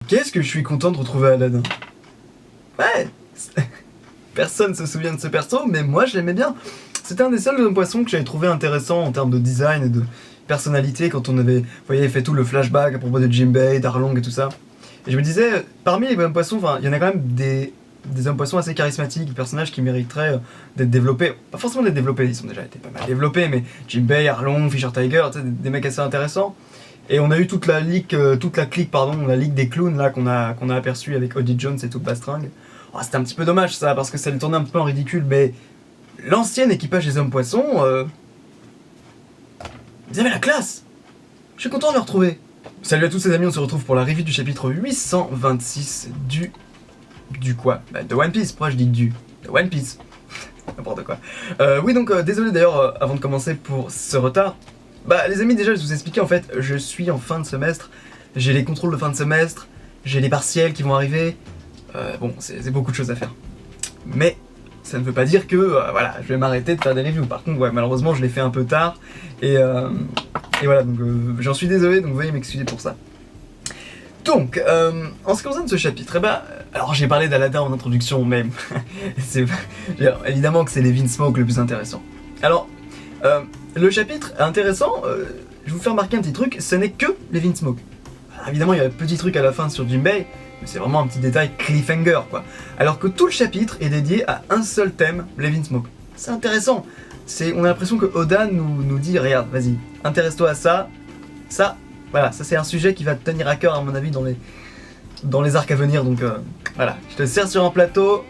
Qu'est-ce que je suis content de retrouver Aladdin. Ouais. Personne se souvient de ce perso, mais moi je l'aimais bien. C'était un des seuls hommes poissons que j'avais trouvé intéressant en termes de design et de personnalité quand on avait, vous voyez, fait tout le flashback à propos de Jinbei, d'Arlong et tout ça. Et je me disais, parmi les hommes poissons, il y en a quand même des hommes poissons assez charismatiques, des personnages qui mériteraient d'être développés. Pas forcément d'être développés, ils ont déjà été pas mal développés, mais Jinbei, Arlong, Fisher Tiger, des mecs assez intéressants. Et on a eu toute la clique, la ligue des clowns là qu'on a aperçu avec Odie Jones et tout Bastring. Oh, c'était un petit peu dommage ça, parce que ça les tournait un petit peu en ridicule, mais l'ancien équipage des hommes poissons, ils avaient la classe. Je suis content de les retrouver. Salut à tous les amis, on se retrouve pour la review du chapitre 826 du quoi de One Piece, pourquoi je dis de One Piece. N'importe quoi. Oui donc désolé d'ailleurs avant de commencer pour ce retard. Les amis, déjà je vous expliquais en fait, je suis en fin de semestre, j'ai les contrôles de fin de semestre, j'ai les partiels qui vont arriver, bon c'est beaucoup de choses à faire. Mais ça ne veut pas dire que voilà, je vais m'arrêter de faire des reviews. Par contre ouais, malheureusement je l'ai fait un peu tard et voilà, donc j'en suis désolé, donc veuillez m'excuser pour ça. Donc, en ce qui concerne ce chapitre, alors j'ai parlé d'Aladdin en introduction, mais évidemment que c'est les Vinsmoke le plus intéressant. Alors, le chapitre est intéressant, je vous fais remarquer un petit truc, ce n'est que les Vinsmoke. Évidemment, il y a un petit truc à la fin sur Jinbei, mais c'est vraiment un petit détail cliffhanger, quoi. Alors que tout le chapitre est dédié à un seul thème, les Vinsmoke. C'est intéressant, on a l'impression que Oda nous dit, regarde, vas-y, intéresse-toi à ça, voilà, ça c'est un sujet qui va te tenir à cœur à mon avis dans les arcs à venir, donc voilà, je te sers sur un plateau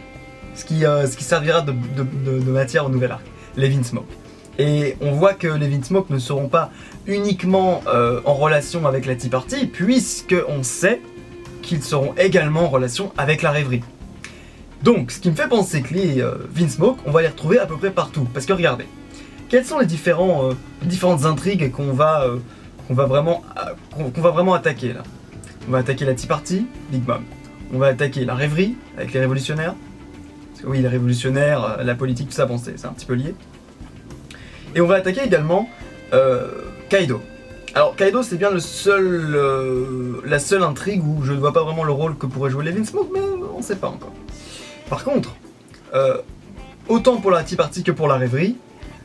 ce qui servira de matière au nouvel arc, les Vinsmoke. Et on voit que les Vinsmoke ne seront pas uniquement en relation avec la Tea Party, puisque on sait qu'ils seront également en relation avec la rêverie. Donc, ce qui me fait penser que les Vinsmoke, on va les retrouver à peu près partout, parce que regardez, quelles sont les différentes intrigues qu'on va vraiment attaquer là. On va attaquer la Tea Party, Big Mom. On va attaquer la rêverie avec les révolutionnaires. Parce que oui, les révolutionnaires, la politique, tout ça, bon, c'est un petit peu lié. Et on va attaquer également Kaido. Alors Kaido c'est bien la seule intrigue où je ne vois pas vraiment le rôle que pourrait jouer les Vinsmoke, mais on sait pas encore. Par contre, autant pour la Tea Party que pour la rêverie,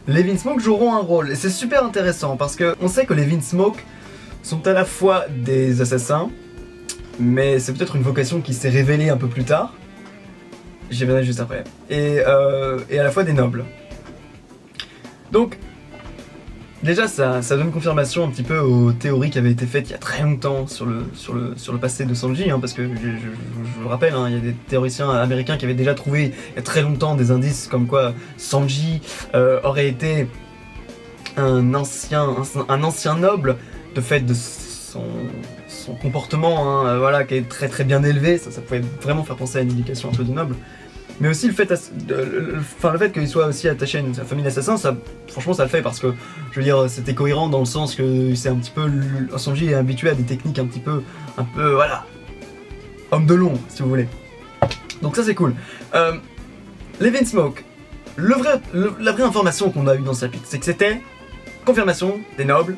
les Vinsmoke joueront un rôle, et c'est super intéressant parce qu'on sait que les Vinsmoke sont à la fois des assassins, mais c'est peut-être une vocation qui s'est révélée un peu plus tard, j'y reviendrai juste après, et à la fois des nobles. Donc, déjà ça donne confirmation un petit peu aux théories qui avaient été faites il y a très longtemps sur le passé de Sanji, hein, parce que je vous le rappelle, hein, il y a des théoriciens américains qui avaient déjà trouvé il y a très longtemps des indices comme quoi Sanji aurait été un ancien noble de fait de son comportement, hein, voilà, qui est très très bien élevé, ça pouvait vraiment faire penser à une éducation un peu de noble. Mais aussi le fait qu'il soit aussi attaché à une famille d'assassins, franchement ça le fait parce que, je veux dire, c'était cohérent dans le sens que c'est un petit peu, Sanji est habitué à des techniques un peu, voilà, homme de l'ombre, si vous voulez. Donc ça c'est cool. Les Vinsmoke, la vraie information qu'on a eue dans ce chapitre, c'est que c'était confirmation des nobles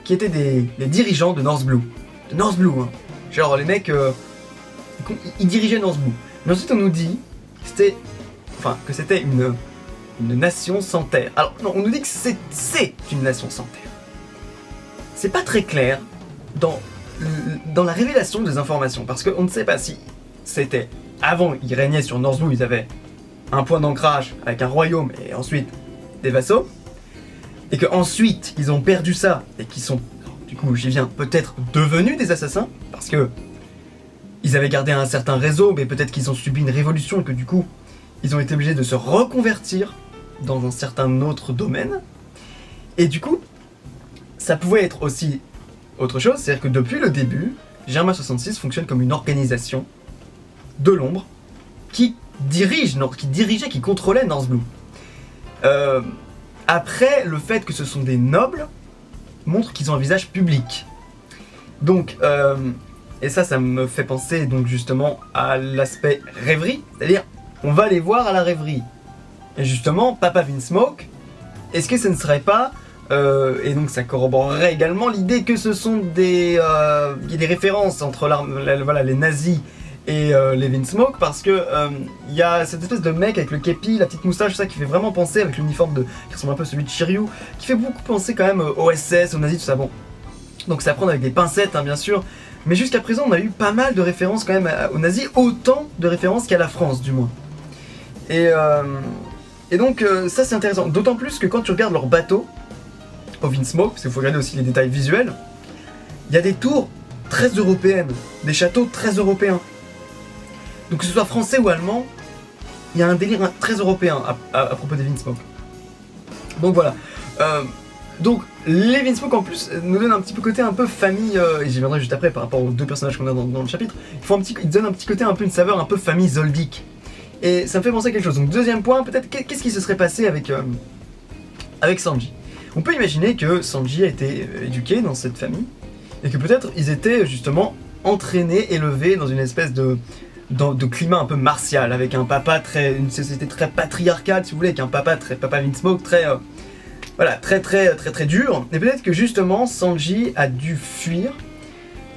qui étaient les dirigeants de North Blue. De North Blue, hein. Genre les mecs, ils dirigeaient North Blue. Mais ensuite on nous dit que c'était une nation sans terre. Alors non, on nous dit que c'est une nation sans terre. C'est pas très clair dans la révélation des informations, parce qu'on ne sait pas si c'était avant ils régnaient sur North Blue, ils avaient un point d'ancrage avec un royaume et ensuite des vassaux, et que ensuite ils ont perdu ça et qu'ils sont, du coup j'y viens, peut-être devenus des assassins parce que ils avaient gardé un certain réseau, mais peut-être qu'ils ont subi une révolution et que du coup, ils ont été obligés de se reconvertir dans un certain autre domaine. Et du coup, ça pouvait être aussi autre chose, c'est-à-dire que depuis le début, Germa 66 fonctionne comme une organisation de l'ombre qui contrôlait North Blue. Après, le fait que ce sont des nobles montre qu'ils ont un visage public. Donc, et ça me fait penser donc justement à l'aspect rêverie, c'est-à-dire on va les voir à la rêverie. Et justement, Papa Vinsmoke, est-ce que ce ne serait pas Et donc ça corroborerait également l'idée que ce sont des, il y a des références entre voilà, les nazis et les Vinsmoke, parce que il y a cette espèce de mec avec le képi, la petite moustache, ça qui fait vraiment penser, avec l'uniforme qui ressemble un peu à celui de Shiryu, qui fait beaucoup penser quand même au SS, aux nazis, tout ça. Bon, donc c'est à prendre avec des pincettes, hein, bien sûr. Mais jusqu'à présent, on a eu pas mal de références quand même aux nazis, autant de références qu'à la France, du moins. Et donc ça c'est intéressant, d'autant plus que quand tu regardes leur bateau au Vinsmoke, parce qu'il faut regarder aussi les détails visuels, il y a des tours très européennes, des châteaux très européens. Donc que ce soit français ou allemand, il y a un délire très européen à propos des Vinsmoke. Donc voilà. Donc les Vinsmoke en plus nous donnent un petit peu côté un peu famille, et j'y viendrai juste après par rapport aux deux personnages qu'on a dans le chapitre, ils donnent un petit côté un peu une saveur un peu famille Zoldyck. Et ça me fait penser à quelque chose. Donc deuxième point, peut-être qu'est-ce qui se serait passé avec Sanji. On peut imaginer que Sanji a été éduqué dans cette famille, et que peut-être ils étaient justement entraînés, élevés dans une espèce de climat un peu martial, avec un papa une société très patriarcale, si vous voulez, avec un papa Vinsmoke très dur. Et peut-être que justement Sanji a dû fuir,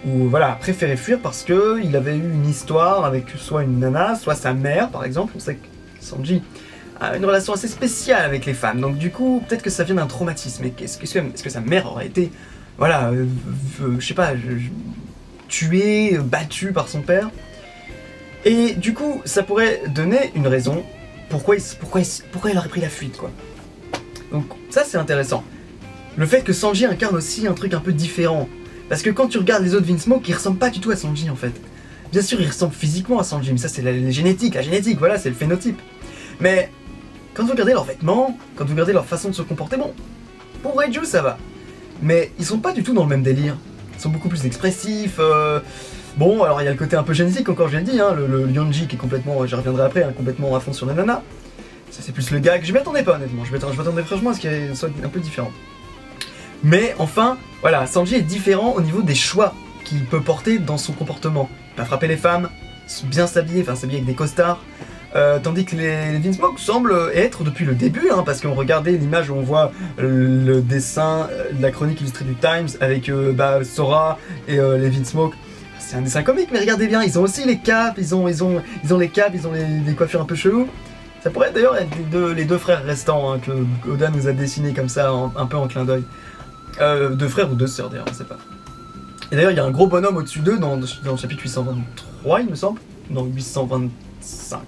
ou voilà, a préféré fuir parce que il avait eu une histoire avec soit une nana, soit sa mère par exemple. On sait que Sanji a une relation assez spéciale avec les femmes, donc du coup peut-être que ça vient d'un traumatisme. Et est-ce que sa mère aurait été, voilà, je sais pas, tuée, battue par son père? Et du coup ça pourrait donner une raison pourquoi il aurait pris la fuite, quoi. Donc ça c'est intéressant. Le fait que Sanji incarne aussi un truc un peu différent. Parce que quand tu regardes les autres Vinsmoke, ils ressemblent pas du tout à Sanji en fait. Bien sûr, ils ressemblent physiquement à Sanji, mais ça c'est la génétique, voilà, c'est le phénotype. Mais quand vous regardez leurs vêtements, quand vous regardez leur façon de se comporter, bon, pour Reiju ça va. Mais ils sont pas du tout dans le même délire. Ils sont beaucoup plus expressifs. Bon, alors il y a le côté un peu génétique, encore je l'ai dit, hein, le Yonji qui est complètement, j'y reviendrai après, hein, complètement à fond sur la nana. Ça c'est plus le gag, je m'y attendais pas honnêtement, je m'attendais franchement à ce qu'il soit un peu différent. Mais enfin, voilà, Sanji est différent au niveau des choix qu'il peut porter dans son comportement. Il va frapper les femmes, bien s'habiller, avec des costards, tandis que les Vinsmoke semblent être depuis le début, hein, parce qu'on regardait l'image où on voit le dessin de la chronique illustrée du Times avec Sora et les Vinsmoke. C'est un dessin comique, mais regardez bien, ils ont aussi les capes, ils ont les capes, ils ont les coiffures un peu cheloues. Ça pourrait d'ailleurs être les deux frères restants, hein, que Oda nous a dessinés comme ça, un peu en clin d'œil. Deux frères ou deux sœurs d'ailleurs, on sait pas. Et d'ailleurs il y a un gros bonhomme au-dessus d'eux dans le chapitre 823 il me semble, non 825,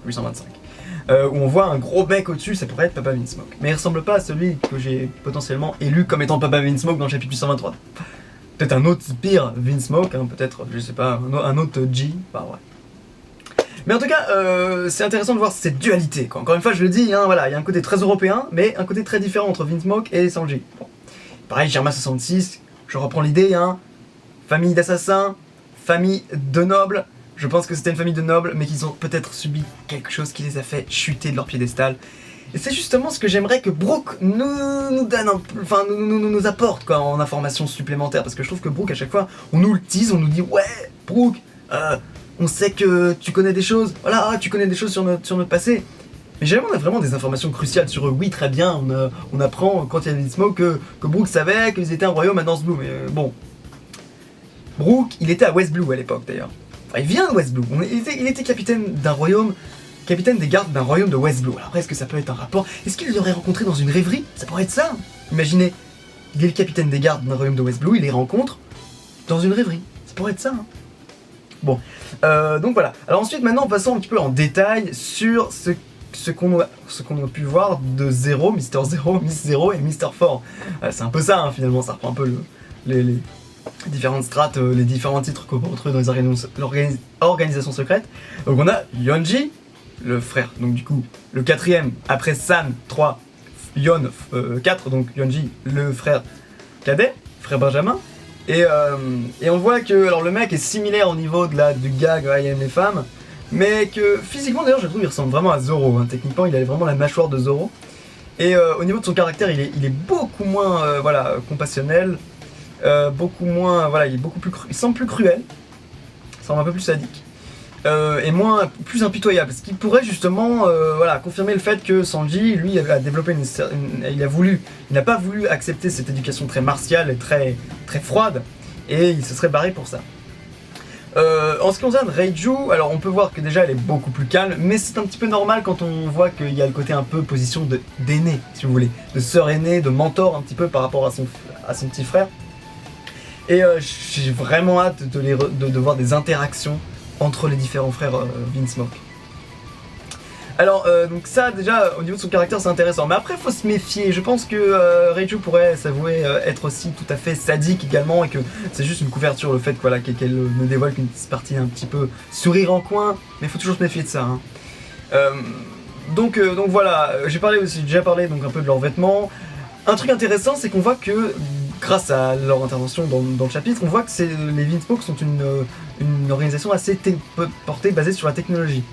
où on voit un gros mec au-dessus, ça pourrait être Papa Vinsmoke. Mais il ressemble pas à celui que j'ai potentiellement élu comme étant Papa Vinsmoke dans le chapitre 823. Peut-être un autre pire Vinsmoke, hein, peut-être, je sais pas, un autre G, bah ouais. Mais en tout cas, c'est intéressant de voir cette dualité, quoi. Encore une fois je le dis, hein, voilà, il y a un côté très européen, mais un côté très différent entre Vinsmoke et Sanji. Bon. Pareil, Germa 66, je reprends l'idée, hein. Famille d'assassins, famille de nobles. Je pense que c'était une famille de nobles, mais qu'ils ont peut-être subi quelque chose qui les a fait chuter de leur piédestal. Et c'est justement ce que j'aimerais que Brook nous donne, nous apporte, quoi, en informations supplémentaires. Parce que je trouve que Brook, à chaque fois, on nous le tease, on nous dit « Ouais, Brook, on sait que tu connais des choses, voilà, tu connais des choses sur notre passé. » Mais jamais on a vraiment des informations cruciales sur eux. Oui, très bien, on apprend quand il y a Vinsmoke que Brook savait qu'ils étaient un royaume à North Blue, mais bon. Brook, il était à West Blue à l'époque d'ailleurs. Enfin, il vient de West Blue, il était capitaine d'un royaume, capitaine des gardes d'un royaume de West Blue. Alors après, est-ce que ça peut être un rapport? Est-ce qu'il les aurait rencontrés dans une rêverie? Ça pourrait être ça. Imaginez, il est le capitaine des gardes d'un royaume de West Blue, il les rencontre dans une rêverie. Ça pourrait être ça, hein. Bon, donc voilà. Alors ensuite, maintenant, passons un petit peu en détail sur ce qu'on a pu voir de Zero, Mister Zero, Miss Zero et Mister Four. C'est un peu ça, hein, finalement, ça reprend un peu les différentes strates, les différents titres qu'on peut retrouver dans les organisations secrètes. Donc on a Yonji, le frère, donc du coup, le quatrième, après San, 3, Yon, 4, donc Yonji, le frère cadet, frère Benjamin. Et on voit que alors le mec est similaire au niveau du gag, il aime les femmes, mais que physiquement d'ailleurs je trouve il ressemble vraiment à Zoro, hein. Techniquement il a vraiment la mâchoire de Zoro. Et au niveau de son caractère il est beaucoup moins compassionnel, beaucoup moins, il est beaucoup plus il semble plus cruel, il semble un peu plus sadique. plus impitoyable, ce qui pourrait justement voilà, confirmer le fait que Sanji, lui, a développé il n'a pas voulu accepter cette éducation très martiale et très, très froide, et il se serait barré pour ça. En ce qui concerne Reiju, alors on peut voir que déjà elle est beaucoup plus calme, mais c'est un petit peu normal quand on voit qu'il y a le côté un peu position d'aîné, si vous voulez, de sœur aînée, de mentor un petit peu par rapport à son petit frère. Et j'ai vraiment hâte de voir des interactions entre les différents frères Vinsmoke. Alors donc ça déjà au niveau de son caractère c'est intéressant, mais après faut se méfier. Je pense que Reiju pourrait s'avouer être aussi tout à fait sadique également, et que c'est juste une couverture le fait voilà, qu'elle ne dévoile qu'une partie un petit peu sourire en coin, mais il faut toujours se méfier de ça. Hein. Donc voilà, j'ai déjà parlé donc un peu de leurs vêtements. Un truc intéressant c'est qu'on voit que grâce à leur intervention dans le chapitre, on voit que les Vinsmoke sont une organisation assez portée basée sur la technologie.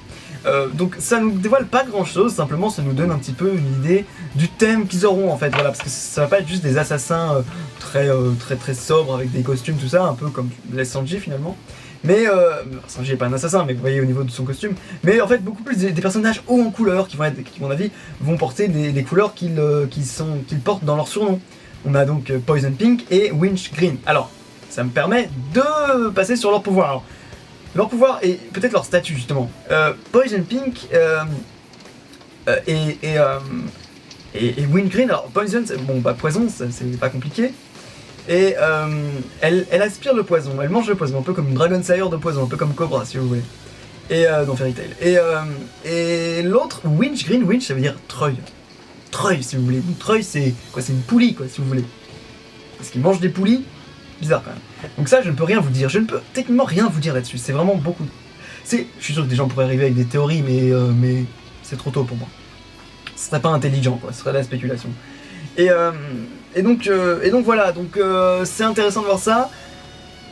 Donc ça nous dévoile pas grand chose, simplement ça nous donne un petit peu une idée du thème qu'ils auront en fait, voilà, parce que ça va pas être juste des assassins très sobres avec des costumes tout ça, un peu comme les Sanji finalement. Mais Sanji est pas un assassin, mais vous voyez au niveau de son costume. Mais en fait beaucoup plus des personnages hauts en couleurs qui vont mon avis vont porter des couleurs qu'ils portent dans leur surnom. On a donc Poison Pink et Winch Green. Alors ça me permet de passer sur leur pouvoir. Alors, leur pouvoir et peut-être leur statut justement. Poison Pink et Wind Green. Alors Poison, bon bah poison, c'est pas compliqué. Et elle aspire le poison, elle mange le poison, un peu comme une Dragon Slayer de poison, un peu comme Cobra si vous voulez. Et dans Fairy Tail. Et l'autre, Winch Green, Winch ça veut dire treuil. Treuil si vous voulez. Donc, treuil c'est quoi? C'est une poulie quoi si vous voulez. Parce qu'il mange des poulies. Bizarre quand même. Donc ça je ne peux rien vous dire, je ne peux techniquement rien vous dire là-dessus, c'est vraiment beaucoup. Je suis sûr que des gens pourraient arriver avec des théories, mais c'est trop tôt pour moi. Ce serait pas intelligent quoi, ce serait de la spéculation. Et donc voilà, donc c'est intéressant de voir ça.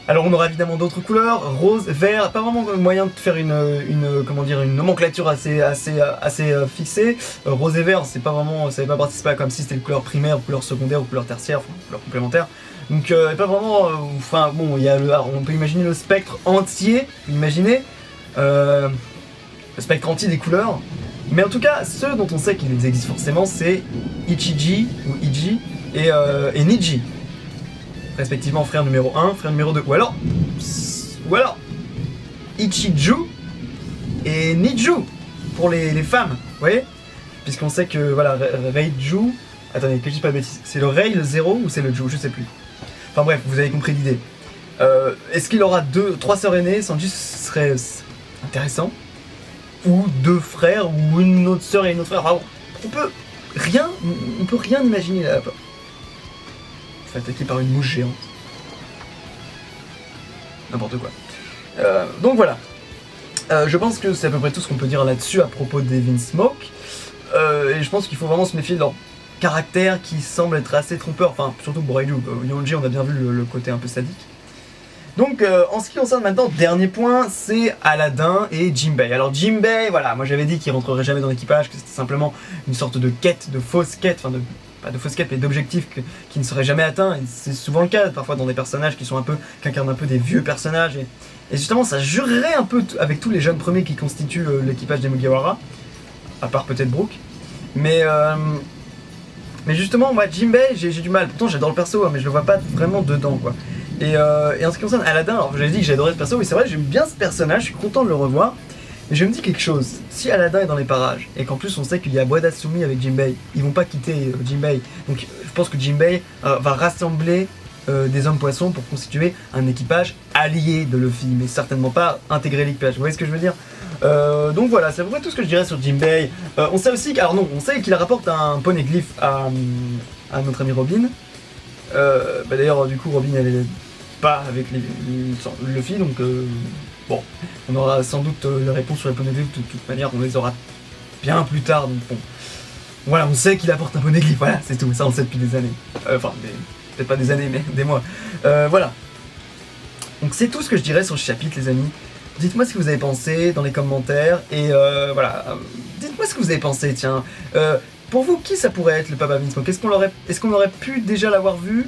Alors on aura évidemment d'autres couleurs, rose, vert, pas vraiment moyen de faire une nomenclature assez fixée. Rose et vert, c'est pas vraiment, ça n'est pas participer comme si c'était une couleur primaire, couleur secondaire ou couleur tertiaire, enfin couleur complémentaire. Donc pas vraiment, enfin bon, on peut imaginer le spectre entier, imaginez, le spectre entier des couleurs. Mais en tout cas, ceux dont on sait qu'ils existent forcément, c'est Ichiji ou Iji et Niji. Respectivement frère numéro 1, frère numéro 2. Ou alors Ichiju et Niju pour les femmes, vous voyez? Puisqu'on sait que voilà, Reiju, attendez, que je dise pas de bêtises, c'est le Rei, le 0 ou c'est le Ju, je sais plus. Enfin bref, vous avez compris l'idée. Est-ce qu'il aura 3 sœurs aînées? Sanji serait intéressant. Ou 2 frères, ou une autre sœur et une autre frère. Enfin, on peut rien imaginer là-bas. Fait attaquer par une mouche géante. N'importe quoi. Donc voilà. Je pense que c'est à peu près tout ce qu'on peut dire là-dessus à propos des Vinsmoke. Et je pense qu'il faut vraiment se méfier de leur caractère qui semble être assez trompeur. Enfin, surtout pour Reiju. Yonji, on a bien vu le côté un peu sadique. Donc en ce qui concerne maintenant, dernier point, c'est Aladdin et Jinbei. Alors Jinbei, voilà, moi j'avais dit qu'il rentrerait jamais dans l'équipage, que c'était simplement une sorte de quête, de fausse quête, enfin pas de fausse quête, mais d'objectifs qui ne seraient jamais atteints. Et c'est souvent le cas, parfois dans des personnages qui incarnent un peu des vieux personnages. Et justement, ça jurerait un peu avec tous les jeunes premiers qui constituent l'équipage des Mugiwara, à part peut-être Brook. Mais justement, moi Jinbei, j'ai du mal. Pourtant j'adore le perso, hein, mais je le vois pas vraiment dedans, quoi. Et en ce qui concerne Aladdin, alors j'avais dit que j'adorais ce perso, oui c'est vrai, j'aime bien ce personnage, je suis content de le revoir. Mais je me dis quelque chose, si Aladdin est dans les parages, et qu'en plus on sait qu'il y a Bois d'Atsumi avec Jinbei, ils vont pas quitter Jinbei. Donc je pense que Jinbei va rassembler des hommes poissons pour constituer un équipage allié de Luffy, mais certainement pas intégrer l'équipage, vous voyez ce que je veux dire? Donc voilà, c'est à peu près tout ce que je dirais sur Jinbei. On sait aussi, on sait qu'il rapporte un poneglyph à notre ami Robin. D'ailleurs du coup Robin elle est pas avec Luffy, donc bon, on aura sans doute les réponses sur les poneglyphs, de toute manière on les aura bien plus tard, donc bon. Voilà, on sait qu'il apporte un poneglyph, voilà, c'est tout, ça on sait depuis des années. Enfin, peut-être pas des années, mais des mois. Voilà. Donc c'est tout ce que je dirais sur le chapitre les amis. Dites-moi ce que vous avez pensé dans les commentaires, et voilà, dites-moi ce que vous avez pensé, tiens. Pour vous, qui ça pourrait être le Papa Vinsmoke? Est-ce qu'on aurait pu déjà l'avoir vu?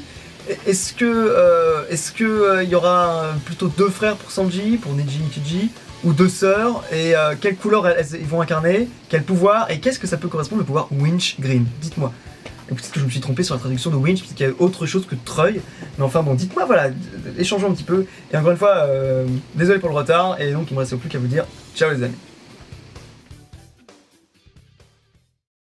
Est-ce que y aura plutôt 2 frères pour Sanji, pour Neji Ichiji, ou deux sœurs, et quelle couleur ils vont incarner, quel pouvoir, et qu'est-ce que ça peut correspondre le pouvoir Winch Green? Dites-moi. Et peut-être que je me suis trompé sur la traduction de Winch, puisqu'il y a autre chose que Treuil. Mais enfin bon, dites-moi, voilà, échangeons un petit peu. Et encore une fois, désolé pour le retard, et donc il me reste plus qu'à vous dire ciao les amis.